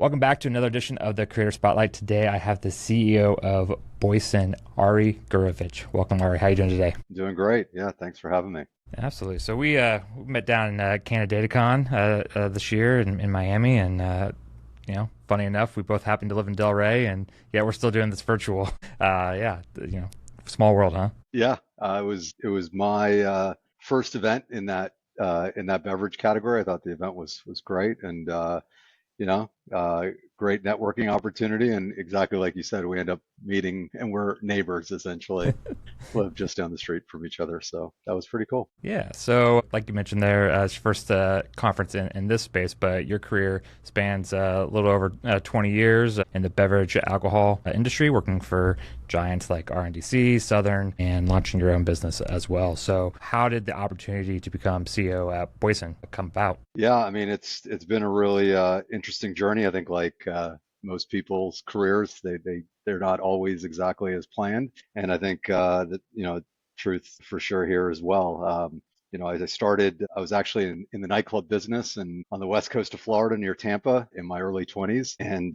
Welcome back to another edition of the Creator Spotlight. Today I have the CEO of Boisson, Arie Gurevitch. Welcome, Arie. How are you doing today? Doing great. Yeah, thanks for having me. Absolutely. So we met down in Canada DataCon this year in Miami, and funny enough, we both happen to live in Delray, and yeah, we're still doing this virtual. Small world, huh? Yeah, it was my first event in that beverage category. I thought the event was great, and you know, uh, great networking opportunity. And exactly like you said, we end up meeting, and we're neighbors essentially, live just down the street from each other. So that was pretty cool. Yeah. So, like you mentioned there, it's your first conference in this space, but your career spans a little over 20 years in the beverage alcohol industry, working for giants like RNDC, Southern, and launching your own business as well. So, how did the opportunity to become CEO at Boisson come about? Yeah, I mean it's been a really interesting journey. I think like most people's careers, they're not always exactly as planned, and I think that truth for sure here as well. As I started, I was actually in the nightclub business and on the west coast of Florida near Tampa in my early 20s, and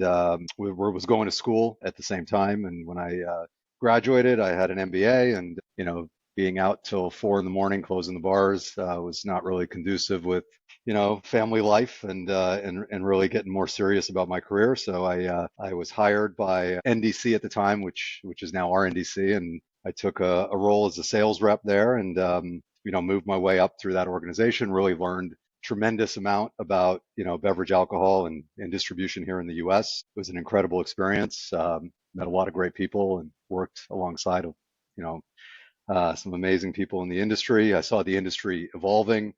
was going to school at the same time. And when I graduated, I had an MBA, and being out till 4 in the morning, closing the bars, was not really conducive with family life and really getting more serious about my career. So I was hired by NDC at the time, which is now RNDC, and I took a role as a sales rep there, and moved my way up through that organization. Really learned tremendous amount about beverage alcohol and distribution here in the U.S. It was an incredible experience. Met a lot of great people and worked alongside of you know some amazing people in the industry. I saw the industry evolving.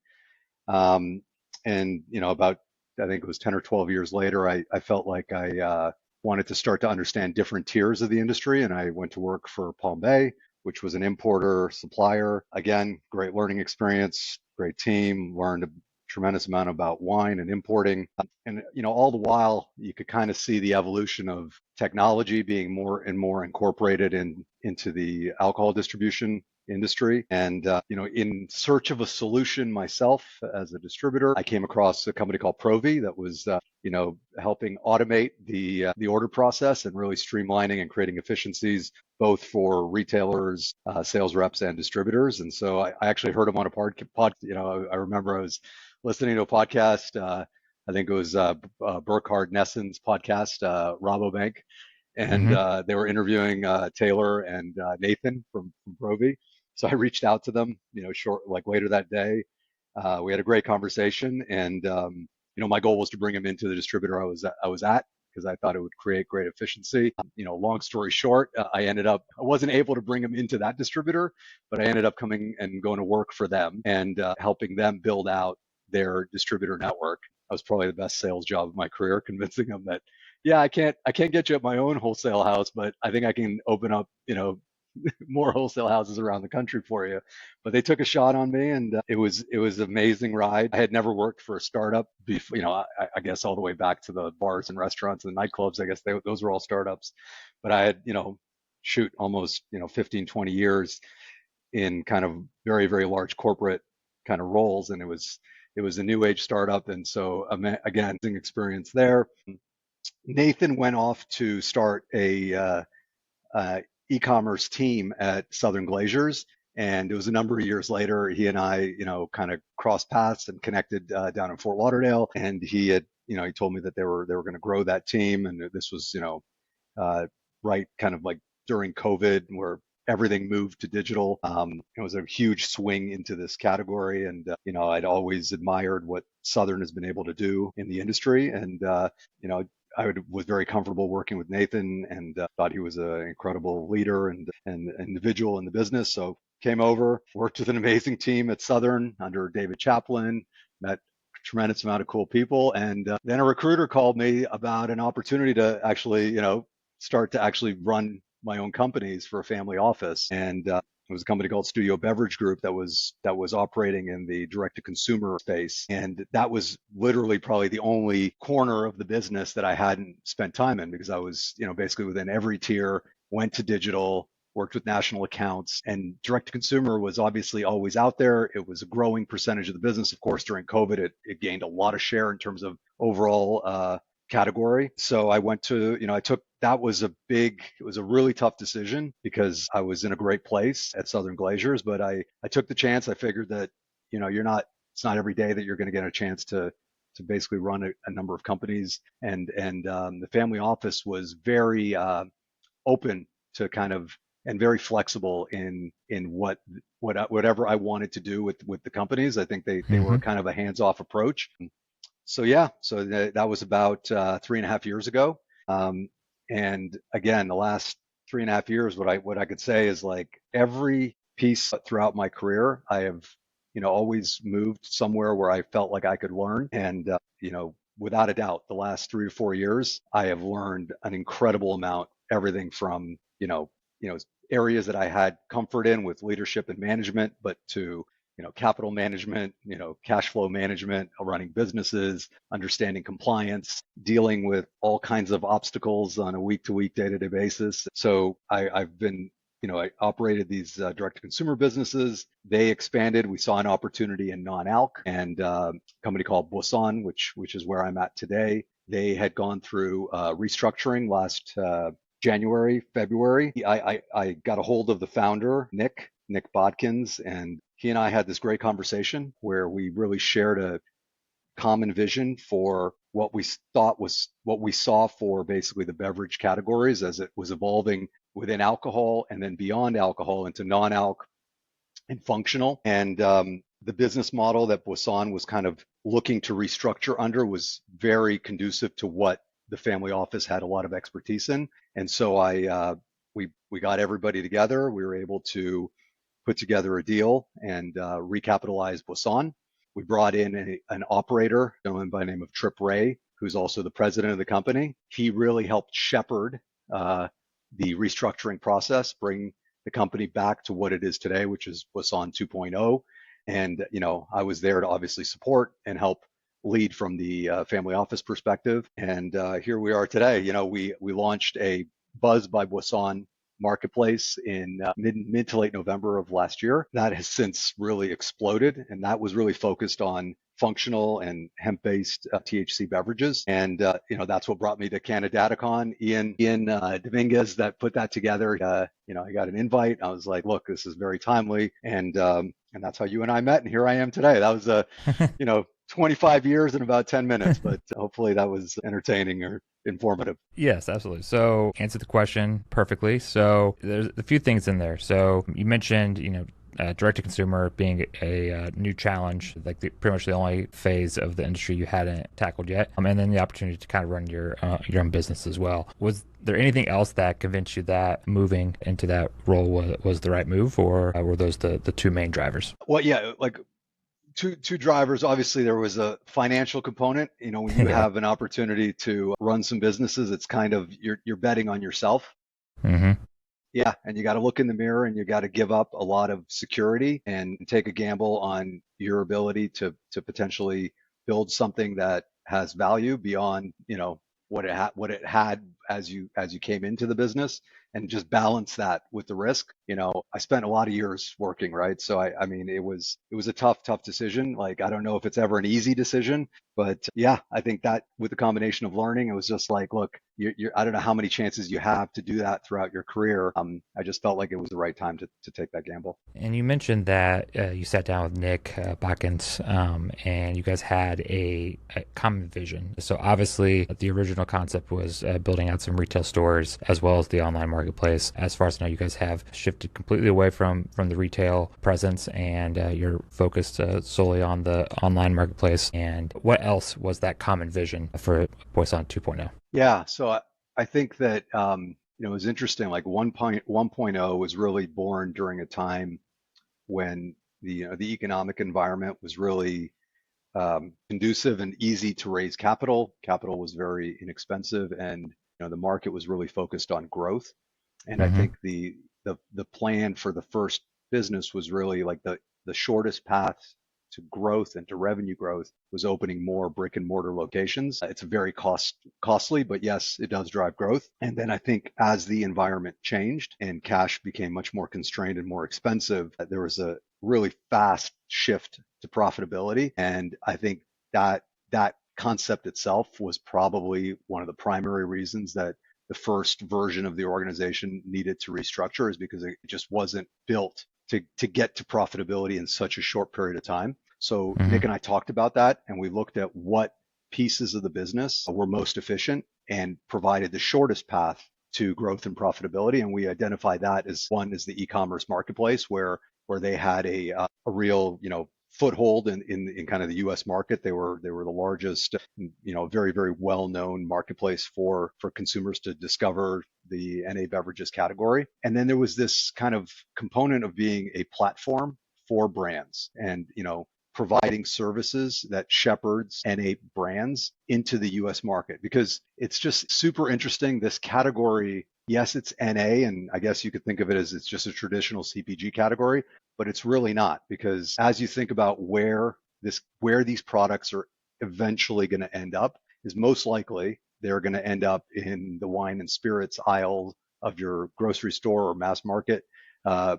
Um, and about, I think it was 10 or 12 years later, I felt like I wanted to start to understand different tiers of the industry, and I went to work for Palm Bay, which was an importer supplier. Again, great learning experience, great team. Learned a tremendous amount about wine and importing, and all the while you could kind of see the evolution of technology being more and more incorporated into the alcohol distribution industry. And in search of a solution myself as a distributor, I came across a company called Provi that was helping automate the order process and really streamlining and creating efficiencies both for retailers, sales reps, and distributors. And so I actually heard them on a I remember I was listening to a podcast. I think it was Burkhard Nessen's podcast, Rabobank, and Mm-hmm. they were interviewing Taylor and Nathan from Provi. So I reached out to them, short like later that day. We had a great conversation, and my goal was to bring him into the distributor I was at because I thought it would create great efficiency. Long story short, I wasn't able to bring him into that distributor, but I ended up coming and going to work for them and helping them build out their distributor network. That was probably the best sales job of my career, convincing them that, yeah, I can't get you at my own wholesale house, but I think I can open up, more wholesale houses around the country for you. But they took a shot on me, and it was an amazing ride. I had never worked for a startup before, I guess all the way back to the bars and restaurants and nightclubs. I guess those were all startups, but I had shoot almost 15, 20 years in kind of very, very large corporate kind of roles, and it was a new age startup, and so again, experience there. Nathan went off to start a e-commerce team at Southern Glazers. And it was a number of years later, he and I, kind of crossed paths and connected down in Fort Lauderdale. And he told me that they were going to grow that team, and this was, right, kind of like during COVID, where everything moved to digital. It was a huge swing into this category, and I'd always admired what Southern has been able to do in the industry, and was very comfortable working with Nathan, and thought he was an incredible leader and individual in the business. So came over, worked with an amazing team at Southern under David Chaplin, met a tremendous amount of cool people, and then a recruiter called me about an opportunity to actually, start to actually run my own companies for a family office. And it was a company called Studio Beverage Group that was operating in the direct to consumer space, and that was literally probably the only corner of the business that I hadn't spent time in, because I was basically within every tier, went to digital, worked with national accounts, and direct to consumer was obviously always out there. It was a growing percentage of the business. Of course, during COVID, it gained a lot of share in terms of overall category. So I went to, I took, that was it was a really tough decision because I was in a great place at Southern Glazers, but I took the chance. I figured that, it's not every day that you're going to get a chance to basically run a number of companies. And the family office was very open to kind of, and very flexible in whatever I wanted to do with the companies. I think they were Hmm. kind of a hands-off approach. So yeah, so that was about 3.5 years ago. Um, and again, the last 3.5 years, what I could say is like every piece throughout my career, I have always moved somewhere where I felt like I could learn. And without a doubt, the last 3 to 4 years, I have learned an incredible amount. Everything from areas that I had comfort in with leadership and management, but to capital management, cash flow management, running businesses, understanding compliance, dealing with all kinds of obstacles on a week to week, day to day basis. So I've been, I operated these direct to consumer businesses. They expanded. We saw an opportunity in non-alc, and a company called Boisson, which is where I'm at today. They had gone through restructuring last January, February. I got a hold of the founder, Nick Bodkins, and he and I had this great conversation where we really shared a common vision for what we thought was what we saw for basically the beverage categories as it was evolving within alcohol and then beyond alcohol into non-alc and functional. And the business model that Boisson was kind of looking to restructure under was very conducive to what the family office had a lot of expertise in. And so we got everybody together. We were able to put together a deal and recapitalize Boisson. We brought in an operator, a gentleman by the name of Trip Ray, who's also the president of the company. He really helped shepherd the restructuring process, bring the company back to what it is today, which is Boisson 2.0. And I was there to obviously support and help lead from the family office perspective. And here we are today. We launched a Buzz by Boisson marketplace in mid to late November of last year. That has since really exploded, and that was really focused on functional and hemp-based THC beverages. And that's what brought me to Canadaticon. Ian Dominguez that put that together. I got an invite. I was like, look, this is very timely, and that's how you and I met. And here I am today. That was 25 years in about 10 minutes, but hopefully that was entertaining or informative. Yes, absolutely. So answer the question perfectly. So there's a few things in there. So you mentioned, direct to consumer being a new challenge, like pretty much the only phase of the industry you hadn't tackled yet, and then the opportunity to kind of run your own business as well. Was there anything else that convinced you that moving into that role was the right move, or were those the two main drivers? Well, yeah, like two drivers. Obviously, there was a financial component. When you Yeah. have an opportunity to run some businesses, it's kind of you're betting on yourself. Hmm. Yeah, and you got to look in the mirror and you got to give up a lot of security and take a gamble on your ability to potentially build something that has value beyond, what it had as you came into the business, and just balance that with the risk. I spent a lot of years working, right? So I mean, it was a tough decision. Like, I don't know if it's ever an easy decision, but yeah, I think that with the combination of learning, it was just like, look, I don't know how many chances you have to do that throughout your career. I just felt like it was the right time to take that gamble. And you mentioned that you sat down with Nick Bakens, and you guys had a common vision. So obviously, the original concept was building out some retail stores as well as the online marketplace. As far as I know, you guys have shifted completely away from the retail presence, and you're focused solely on the online marketplace. And what else was that common vision for Boisson 2.0? Yeah, so I think that it was interesting. Like 1.0 was really born during a time when the economic environment was really conducive and easy to raise capital. Capital was very inexpensive, and the market was really focused on growth. And I Hmm. think the plan for the first business was really like the shortest path to growth and to revenue growth was opening more brick and mortar locations. It's very costly, but yes, it does drive growth. And then I think as the environment changed and cash became much more constrained and more expensive, there was a really fast shift to profitability. And I think that concept itself was probably one of the primary reasons that the first version of the organization needed to restructure, is because it just wasn't built to get to profitability in such a short period of time. So Hmm. Nick and I talked about that, and we looked at what pieces of the business were most efficient and provided the shortest path to growth and profitability. And we identified that as one is the e-commerce marketplace, where they had a real foothold in kind of the U.S. market. They were the largest, very very well known marketplace for consumers to discover the NA beverages category. And then there was this kind of component of being a platform for brands, and providing services that shepherds NA brands into the US market, because it's just super interesting. This category, yes, it's NA, and I guess you could think of it as it's just a traditional CPG category, but it's really not, because as you think about where these products are eventually going to end up, is most likely they're going to end up in the wine and spirits aisle of your grocery store or mass market uh,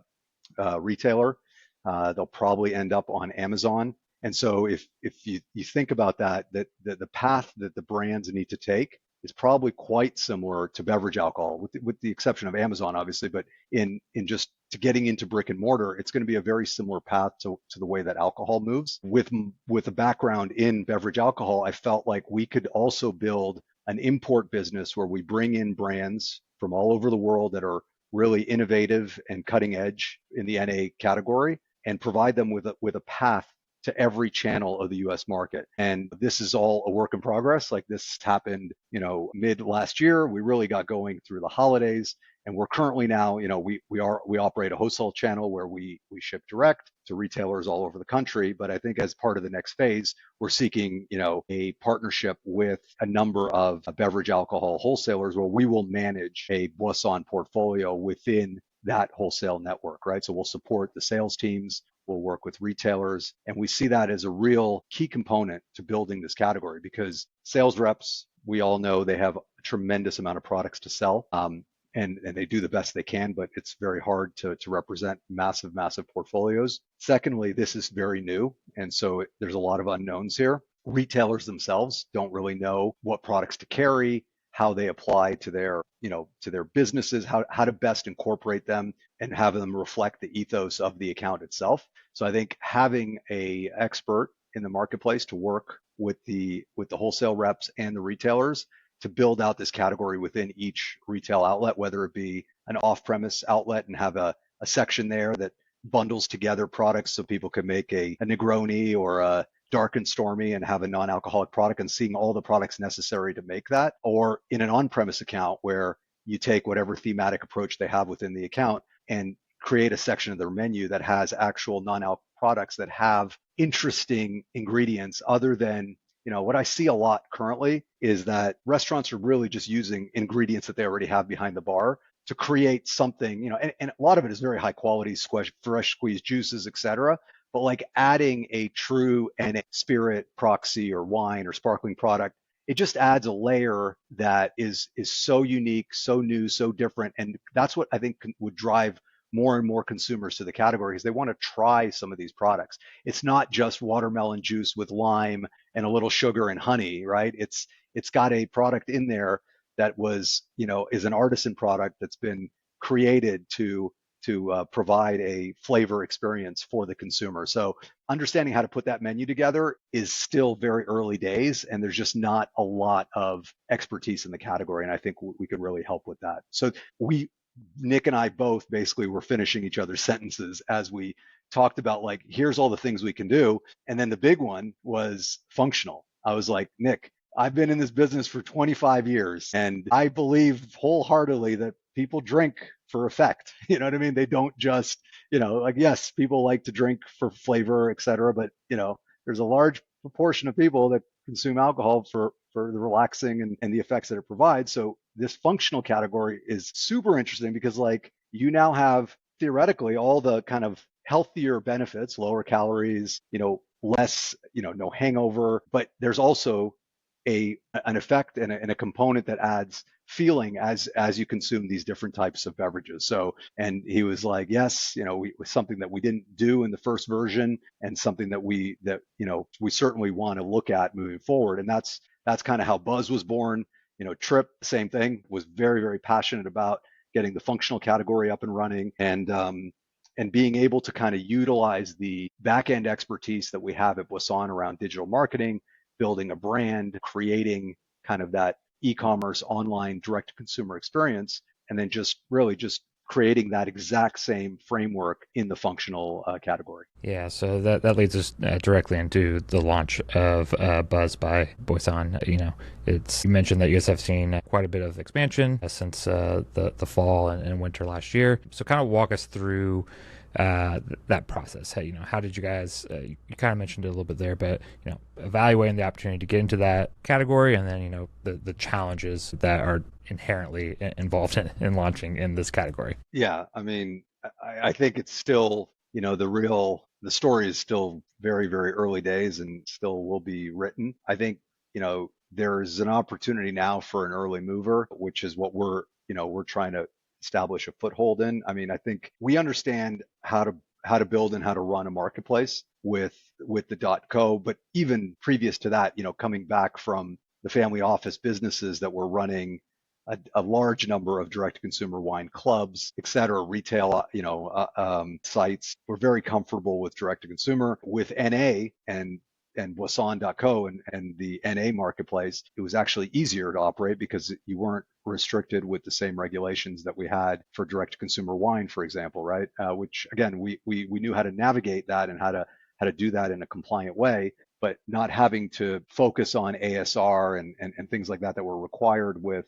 retailer. They'll probably end up on Amazon. And so if you think about that the path that the brands need to take is probably quite similar to beverage alcohol, with the exception of Amazon, obviously. But in just to getting into brick and mortar, it's going to be a very similar path to the way that alcohol moves. With a background in beverage alcohol, I felt like we could also build an import business where we bring in brands from all over the world that are really innovative and cutting edge in the NA category, and provide them with a path to every channel of the US market. And this is all a work in progress. Like, this happened, mid last year. We really got going through the holidays. And we're currently now, we operate a wholesale channel where we ship direct to retailers all over the country. But I think as part of the next phase, we're seeking, a partnership with a number of beverage alcohol wholesalers where we will manage a Boisson portfolio within that wholesale network, right? So we'll support the sales teams, we'll work with retailers, and we see that as a real key component to building this category, because sales reps, we all know they have a tremendous amount of products to sell. And they do the best they can, but it's very hard to represent massive portfolios. Secondly, this is very new, and so there's a lot of unknowns here. Retailers themselves don't really know what products to carry, how they apply to their businesses, how to best incorporate them and have them reflect the ethos of the account itself. So I think having a expert in the marketplace to work with the wholesale reps and the retailers to build out this category within each retail outlet, whether it be an off-premise outlet and have a section there that bundles together products so people can make a Negroni or a dark and stormy and have a non-alcoholic product, and seeing all the products necessary to make that, or in an on-premise account where you take whatever thematic approach they have within the account and create a section of their menu that has actual non-alc products that have interesting ingredients other than, what I see a lot currently is that restaurants are really just using ingredients that they already have behind the bar to create something, and a lot of it is very high quality, fresh squeezed juices, etc. But like adding a true and spirit proxy or wine or sparkling product, it just adds a layer that is so unique, so new, so different. And that's what I think would drive more and more consumers to the category, is they want to try some of these products. It's not just watermelon juice with lime and a little sugar and honey, right? It's got a product in there that is an artisan product that's been created to provide a flavor experience for the consumer. So understanding how to put that menu together is still very early days, and there's just not a lot of expertise in the category. And I think we could really help with that. So Nick and I both basically were finishing each other's sentences as we talked about, like, here's all the things we can do. And then the big one was functional. I was like, Nick, I've been in this business for 25 years, and I believe wholeheartedly that people drink for effect. You know what I mean? They don't just, like, yes, people like to drink for flavor, et cetera, but, there's a large proportion of people that consume alcohol for the relaxing and the effects that it provides. So this functional category is super interesting because, like, you now have theoretically all the kind of healthier benefits, lower calories, less, no hangover, but there's also an effect and a component that adds feeling as you consume these different types of beverages. So, and he was like, yes, it was something that we didn't do in the first version, and something that we certainly want to look at moving forward. And that's kind of how Buzz was born. Trip, same thing, was very, very passionate about getting the functional category up and running, and being able to kind of utilize the back end expertise that we have at Boisson around digital marketing, building a brand, creating kind of that e-commerce online direct to consumer experience, and then just creating that exact same framework in the functional category. Yeah, so that leads us directly into the launch of Buzz by Boisson. You mentioned that you guys have seen quite a bit of expansion since the fall and winter last year. So kind of walk us through that process. How did you guys, you kind of mentioned it a little bit there, but, evaluating the opportunity to get into that category, and then, the challenges that are inherently involved in launching in this category. Yeah. I mean, I think it's still, the story is still very, very early days and still will be written. I think, there's an opportunity now for an early mover, which is what we're trying to establish a foothold in. I mean, I think we understand how to build and how to run a marketplace with the .co, but even previous to that, coming back from the family office businesses that were running a large number of direct-to-consumer wine clubs, et cetera, retail, sites. We're very comfortable with direct-to-consumer. With NA and Boisson.co and the NA marketplace, it was actually easier to operate because you weren't restricted with the same regulations that we had for direct-to-consumer wine, for example, right? Which again, we knew how to navigate that and how to do that in a compliant way, but not having to focus on ASR and things like that were required with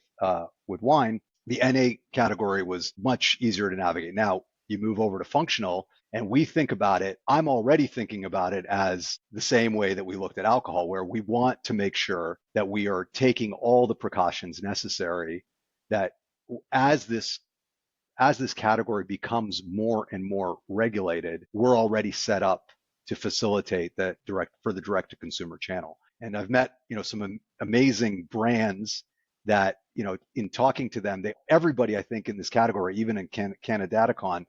wine. The NA category was much easier to navigate. Now you move over to functional, and we think about it. I'm already thinking about it as the same way that we looked at alcohol, where we want to make sure that we are taking all the precautions necessary, that as this category becomes more and more regulated, we're already set up to facilitate that for the direct to consumer channel. And I've met, some amazing brands that, in talking to them, everybody I think in this category, even in Canadaticon,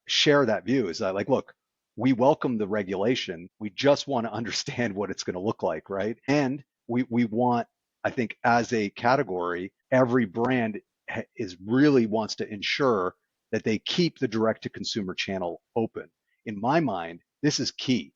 share that view. Is that like, look, we welcome the regulation. We just want to understand what it's going to look like, right? And we want, I think, as a category, every brand really wants to ensure that they keep the direct to consumer channel open. In my mind, this is key.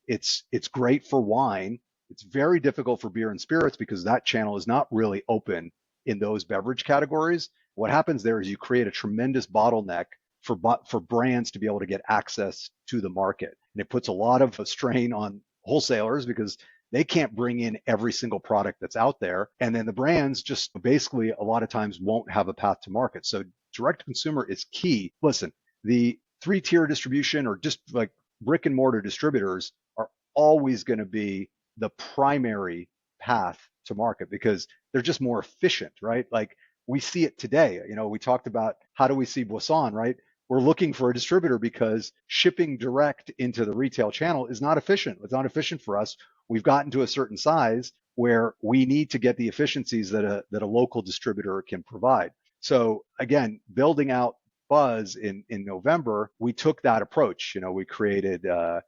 It's great for wine. It's very difficult for beer and spirits because that channel is not really open in those beverage categories. What happens there is you create a tremendous bottleneck for brands to be able to get access to the market. And it puts a lot of strain on wholesalers because they can't bring in every single product that's out there. And then the brands just basically a lot of times won't have a path to market. So direct to consumer is key. Listen, the 3-tier distribution or just like brick and mortar distributors are always going to be the primary path to market because they're just more efficient, right? Like we see it today. We talked about how do we see Boisson, right? We're looking for a distributor because shipping direct into the retail channel is not efficient. It's not efficient for us. We've gotten to a certain size where we need to get the efficiencies that a local distributor can provide. So again, building out Buzz in November, we took that approach. We created a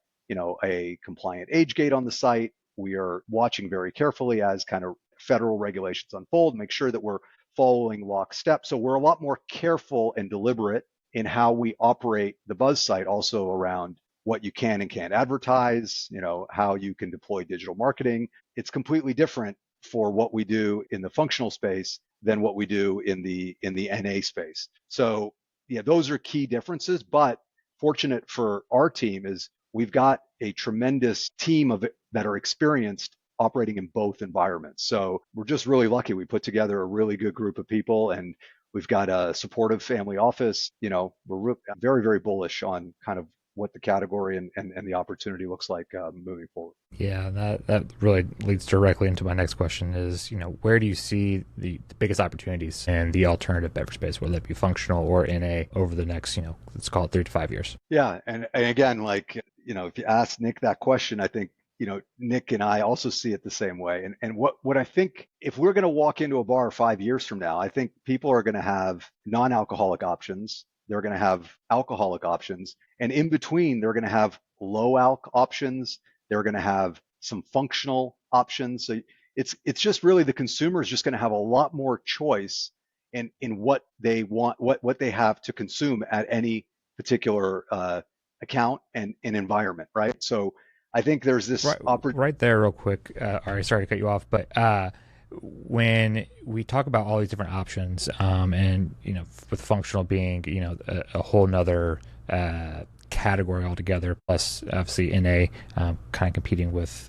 compliant age gate on the site. We are watching very carefully as kind of federal regulations unfold, make sure that we're following lockstep. So we're a lot more careful and deliberate in how we operate the Buzz site, also around what you can and can't advertise, how you can deploy digital marketing. It's completely different for what we do in the functional space than what we do in the NA space. So yeah, those are key differences, but fortunate for our team is we've got a tremendous team that are experienced operating in both environments. So we're just really lucky. We put together a really good group of people, and we've got a supportive family office. We're very, very bullish on kind of what the category and the opportunity looks like moving forward. Yeah, that really leads directly into my next question is, where do you see the biggest opportunities in the alternative beverage space, whether it be functional or NA, over the next, let's call it 3 to 5 years? Yeah. And again, like, if you ask Nick that question, I think, Nick and I also see it the same way. And what I think, if we're going to walk into a bar 5 years from now, I think people are going to have non-alcoholic options. They're going to have alcoholic options. And in between, they're going to have low alc options. They're going to have some functional options. So it's just really the consumer is just going to have a lot more choice in what they want, what they have to consume at any particular account and environment, right? So I think there's this Right, right there, real quick. Ari, sorry to cut you off, but when we talk about all these different options, and with functional being a whole nother category altogether, plus obviously NA kind of competing with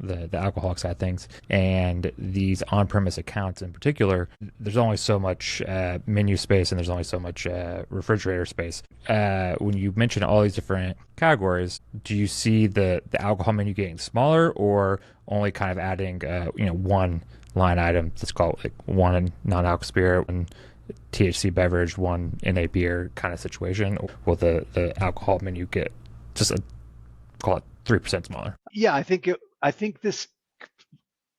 the alcoholic side of things, and these on-premise accounts in particular, there's only so much menu space and there's only so much refrigerator space. When you mention all these different categories, do you see the alcohol menu getting smaller, or only kind of adding one line item that's called like one non-alcoholic spirit, one THC beverage, one NA beer kind of situation? Or will the alcohol menu get just call it 3% smaller? Yeah, I think this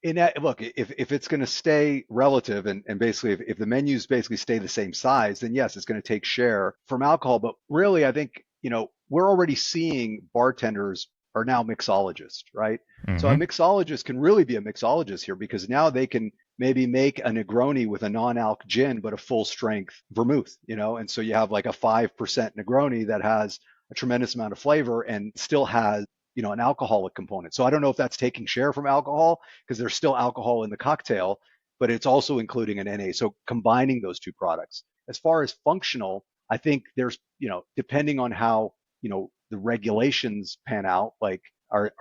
look, if it's going to stay relative and basically if the menus basically stay the same size, then yes, it's going to take share from alcohol. But really, I think, we're already seeing bartenders are now mixologists, right? So a Mm-hmm. mixologist can really be a mixologist here because now they can maybe make a Negroni with a non-alc gin, but a full strength vermouth, and so you have like a 5% Negroni that has a tremendous amount of flavor and still has an alcoholic component. So I don't know if that's taking share from alcohol because there's still alcohol in the cocktail, but it's also including an NA. So combining those two products. As far as functional, I think there's, depending on how, the regulations pan out, like are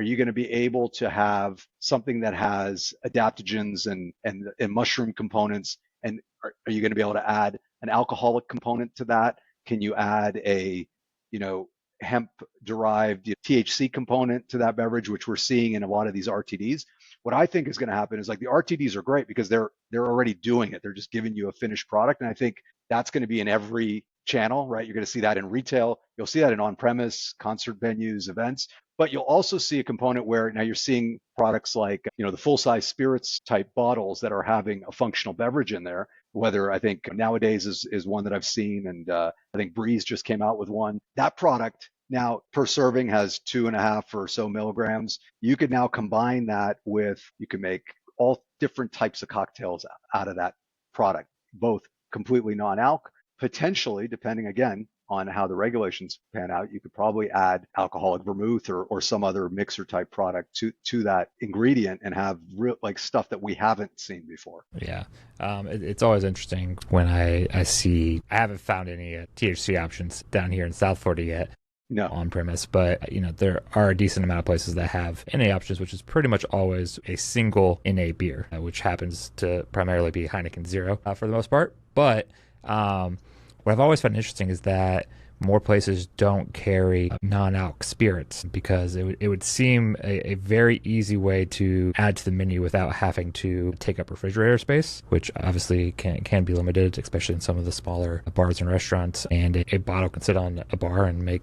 you going to be able to have something that has adaptogens and mushroom components, and are you going to be able to add an alcoholic component to that? Can you add a, you know, hemp derived THC component to that beverage, which we're seeing in a lot of these RTDs? What I think is going to happen is like the RTDs are great because they're already doing it. They're just giving you a finished product. And I think that's going to be in every channel, right? You're going to see that in retail. You'll see that in on-premise, concert venues, events. But you'll also see a component where now you're seeing products like, the full-size spirits type bottles that are having a functional beverage in there. Whether I think nowadays is one that I've seen, and I think Breeze just came out with one. That product now per serving has 2.5 or so milligrams. You could now combine that with, you can make all different types of cocktails out of that product, both completely non-alc, potentially, depending again on how the regulations pan out, you could probably add alcoholic vermouth or some other mixer type product to that ingredient and have real like stuff that we haven't seen before. Yeah. It's always interesting when I see, I haven't found any THC options down here in South Florida yet No. on premise, but there are a decent amount of places that have NA options, which is pretty much always a single NA beer, which happens to primarily be Heineken Zero for the most part. But what I've always found interesting is that more places don't carry non-alc spirits, because it would seem a very easy way to add to the menu without having to take up refrigerator space, which obviously can be limited, especially in some of the smaller bars and restaurants. And a bottle can sit on a bar and make,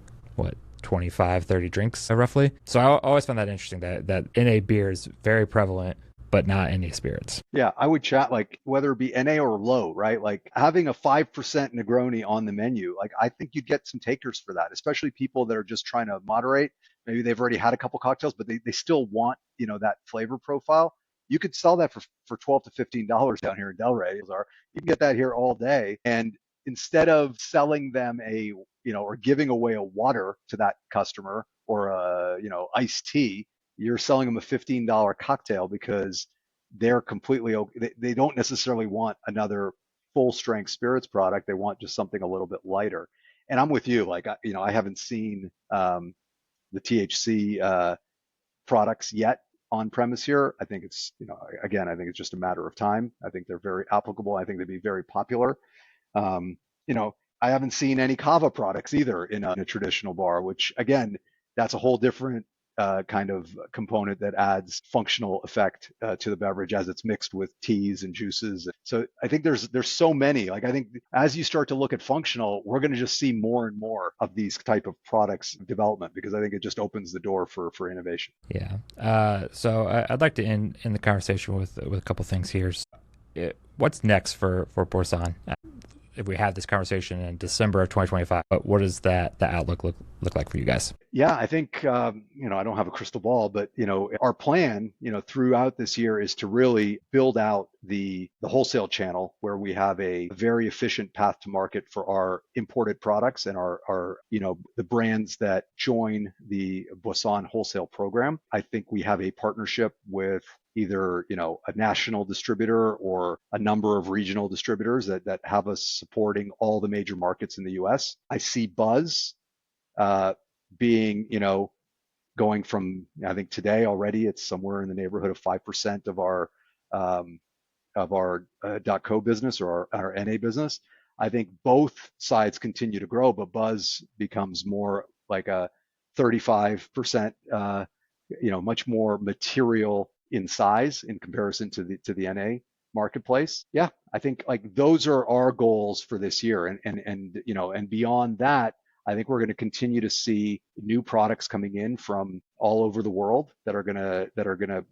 25, 30 drinks roughly. So I always found that interesting, that NA beer is very prevalent, but not NA spirits. Yeah, I would chat like whether it be NA or low, right? Like having a 5% Negroni on the menu, like I think you'd get some takers for that, especially people that are just trying to moderate. Maybe they've already had a couple cocktails, but they still want, that flavor profile. You could sell that for $12 to $15 down here in Delray. You can get that here all day. And instead of selling them or giving away a water to that customer or iced tea, you're selling them a $15 cocktail because they're completely okay. They don't necessarily want another full strength spirits product. They want just something a little bit lighter. And I'm with you. Like, I haven't seen the THC products yet on premise here. I think it's, again, I think it's just a matter of time. I think they're very applicable. I think they'd be very popular. Um, I haven't seen any kava products either in a traditional bar, which again, that's a whole different kind of component that adds functional effect to the beverage as it's mixed with teas and juices. So I think there's so many. Like I think as you start to look at functional, we're going to just see more and more of these type of products development because I think it just opens the door for innovation. Yeah. So I'd like to end the conversation with a couple things here. What's next for Boisson? If we have this conversation in December of 2025, what does the outlook look like for you guys? Yeah, I think I don't have a crystal ball, but our plan throughout this year is to really build out the wholesale channel where we have a very efficient path to market for our imported products and our the brands that join the Boisson wholesale program. I think we have a partnership with either a national distributor or a number of regional distributors that have us supporting all the major markets in the US. I see Buzz being going from, I think today already it's somewhere in the neighborhood of 5% of our .co business or our NA business. I think both sides continue to grow, but Buzz becomes more like a 35%, much more material in size in comparison to the NA marketplace. Yeah, I think like those are our goals for this year, and beyond that, I think we're going to continue to see new products coming in from all over the world that are gonna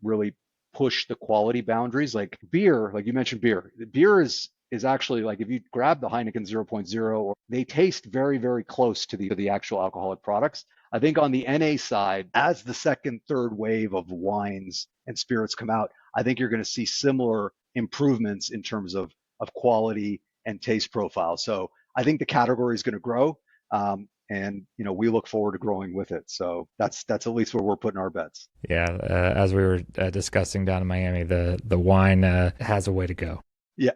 really push the quality boundaries. Like beer, like you mentioned, beer is actually like if you grab the Heineken 0.0, they taste very, very close to the actual alcoholic products. I think on the NA side, as the second, third wave of wines and spirits come out, I think you're going to see similar improvements in terms of quality and taste profile. So I think the category is going to grow, and we look forward to growing with it. So that's at least where we're putting our bets. Yeah, as we were discussing down in Miami, the wine has a way to go. Yeah,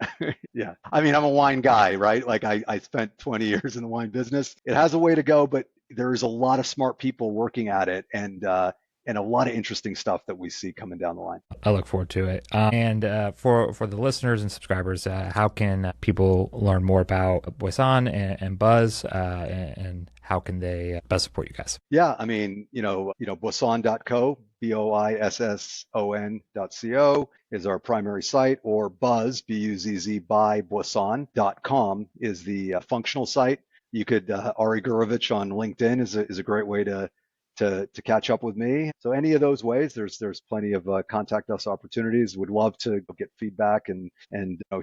yeah. I mean, I'm a wine guy, right? Like I spent 20 years in the wine business. It has a way to go, but there's a lot of smart people working at it, and a lot of interesting stuff that we see coming down the line. I look forward to it. And for the listeners and subscribers, how can people learn more about Boisson and Buzz, and how can they best support you guys? Yeah, I mean, Boisson.co, BOISSON.co is our primary site, or Buzz, BUZZ by Boisson.com is the functional site. You could Arie Gurevitch on LinkedIn is a great way to catch up with me. So any of those ways, there's plenty of contact us opportunities. Would love to get feedback and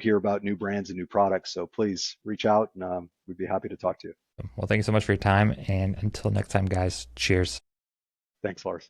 hear about new brands and new products. So please reach out, and we'd be happy to talk to you. Well, thank you so much for your time, and until next time, guys, cheers. Thanks, Lars.